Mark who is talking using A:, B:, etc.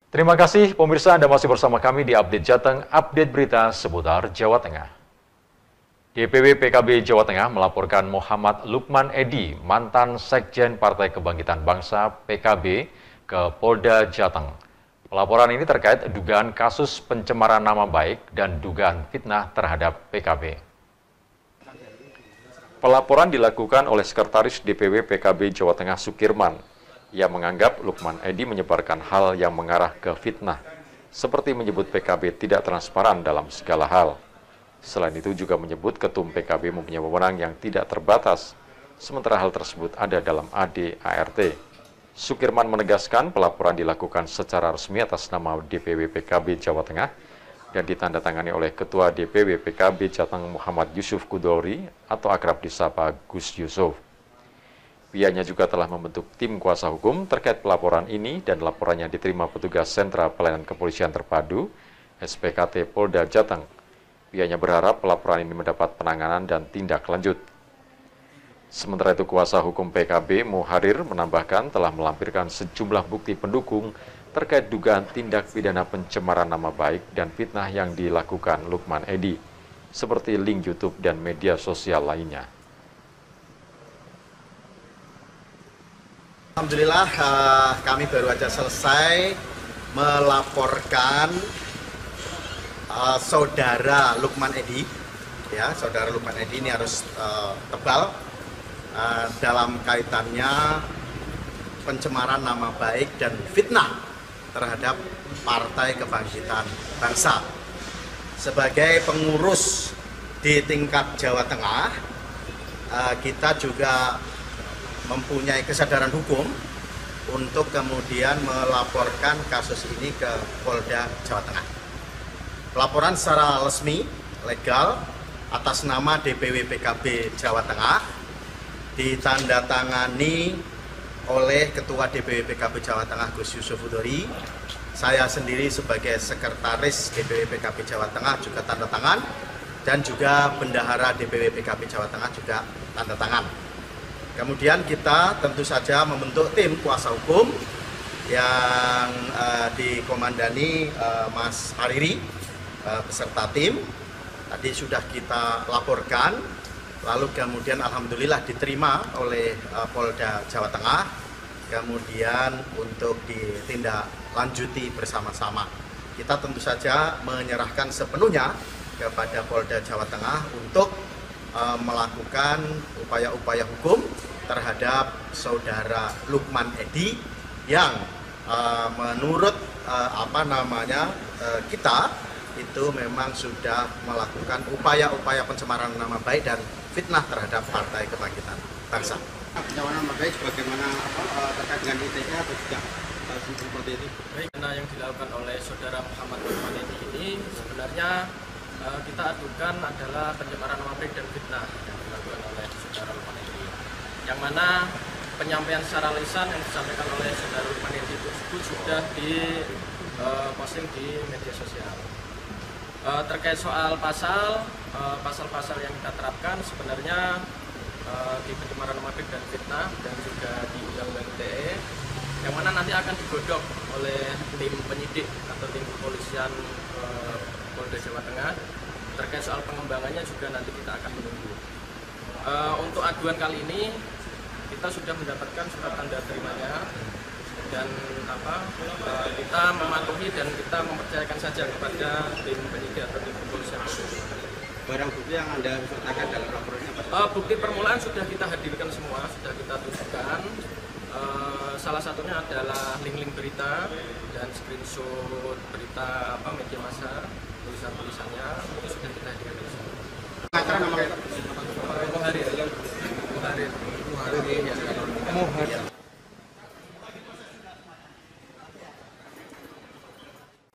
A: Terima kasih pemirsa, Anda masih bersama kami di Update Jateng, update berita seputar Jawa Tengah. DPW PKB Jawa Tengah melaporkan Muhammad Lukman Edi, mantan Sekjen Partai Kebangkitan Bangsa PKB, ke Polda Jateng. Pelaporan ini terkait dugaan kasus pencemaran nama baik dan dugaan fitnah terhadap PKB. Pelaporan dilakukan oleh Sekretaris DPW PKB Jawa Tengah Sukirman. Ia menganggap Lukman Edi menyebarkan hal yang mengarah ke fitnah, seperti menyebut PKB tidak transparan dalam segala hal. Selain itu juga menyebut Ketum PKB mempunyai wewenang yang tidak terbatas, sementara hal tersebut ada dalam AD/ART. Sukirman menegaskan pelaporan dilakukan secara resmi atas nama DPW PKB Jawa Tengah dan ditandatangani oleh Ketua DPW PKB Jateng Muhammad Yusuf Kudori atau akrab disapa Gus Yusuf. Pihaknya juga telah membentuk tim kuasa hukum terkait pelaporan ini dan laporannya diterima petugas Sentra Pelayanan Kepolisian Terpadu SPKT Polda Jateng. Pihaknya berharap pelaporan ini mendapat penanganan dan tindak lanjut. Sementara itu kuasa hukum PKB Muharir menambahkan telah melampirkan sejumlah bukti pendukung terkait dugaan tindak pidana pencemaran nama baik dan fitnah yang dilakukan Lukman Edi, seperti link YouTube dan media sosial lainnya.
B: Alhamdulillah kami baru saja selesai melaporkan saudara Lukman Edi. Ya, saudara Lukman Edi ini harus tebal dalam kaitannya pencemaran nama baik dan fitnah terhadap Partai Kebangkitan Bangsa. Sebagai pengurus di tingkat Jawa Tengah, kita juga mempunyai kesadaran hukum untuk kemudian melaporkan kasus ini ke Polda Jawa Tengah. Pelaporan secara resmi, legal, atas nama DPW PKB Jawa Tengah, ditandatangani oleh Ketua DPW PKB Jawa Tengah Gus Yusuf Kudori. Saya sendiri sebagai Sekretaris DPW PKB Jawa Tengah juga tanda tangan, dan juga Bendahara DPW PKB Jawa Tengah juga tanda tangan. Kemudian kita tentu saja membentuk tim kuasa hukum yang dikomandani Mas Hariri beserta tim. Tadi sudah kita laporkan, lalu kemudian alhamdulillah diterima oleh Polda Jawa Tengah, kemudian untuk ditindaklanjuti bersama-sama. Kita tentu saja menyerahkan sepenuhnya kepada Polda Jawa Tengah untuk melakukan upaya-upaya hukum terhadap saudara Lukman Edi yang menurut kita itu memang sudah melakukan upaya-upaya pencemaran nama baik dan fitnah terhadap Partai Kebangkitan Bangsa.
C: Pencemaran nama baik bagaimana terkait dengan ITE atau tidak seperti itu?
D: Baik, karena yang dilakukan oleh saudara Muhammad Lukman Edi ini sebenarnya kita adukan adalah pencemaran nama baik dan fitnah yang dilakukan oleh saudara Lukman Edi, yang mana penyampaian secara lisan yang disampaikan oleh saudara Lukman Edi tersebut sudah posting di media sosial. Terkait soal pasal-pasal yang kita terapkan sebenarnya di pencemaran nama baik dan fitnah dan juga di Undang-Undang ITE, yang mana nanti akan digodok oleh tim penyidik atau tim kepolisian Polda Jawa Tengah. Terkait soal pengembangannya juga nanti kita akan menunggu. Untuk aduan kali ini kita sudah mendapatkan surat tanda terimanya dan kita mematuhi dan kita mempercayakan saja kepada tim penyidik atau tim kepolisian.
C: Barang bukti yang Anda sertakan dalam laporannya apa?
D: Bukti permulaan sudah kita hadirkan semua, sudah kita tunjukkan. Salah satunya adalah link-link berita dan screenshot berita media massa, tulisan-tulisannya itu sudah kita hadirkan.
C: Pengacara nama